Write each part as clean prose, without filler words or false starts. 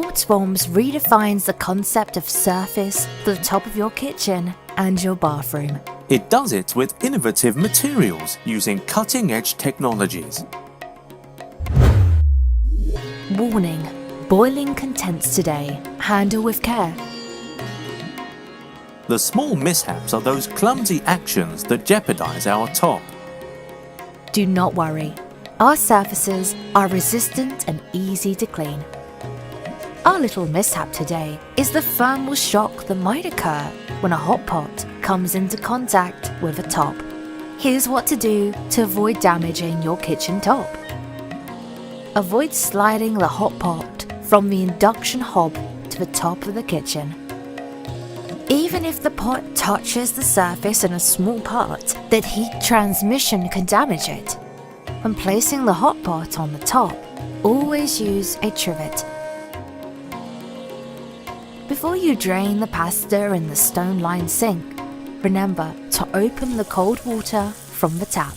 Quartzforms redefines the concept of surface for the top of your kitchen and your bathroom. It does it with innovative materials using cutting-edge technologies. Warning: boiling contents today. Handle with care. The small mishaps are those clumsy actions that jeopardize our top. Do not worry. Our surfaces are resistant and easy to clean. Our little mishap today is the thermal shock that might occur when a hot pot comes into contact with a top. Here's what to do to avoid damaging your kitchen top. Avoid sliding the hot pot from the induction hob to the top of the kitchen. Even if the pot touches the surface in a small part, that heat transmission can damage it. When placing the hot pot on the top, always use a trivet. Before you drain the pasta in the stone-lined sink, remember to open the cold water from the tap.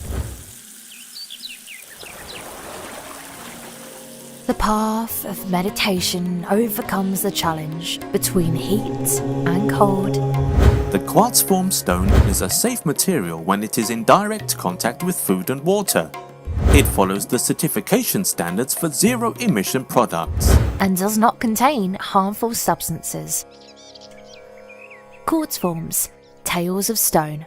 The path of meditation overcomes the challenge between heat and cold. The Quartzform stone is a safe material when it is in direct contact with food and water. It follows the certification standards for zero-emission products and does not contain harmful substances. Quartzforms, Tales of Stone.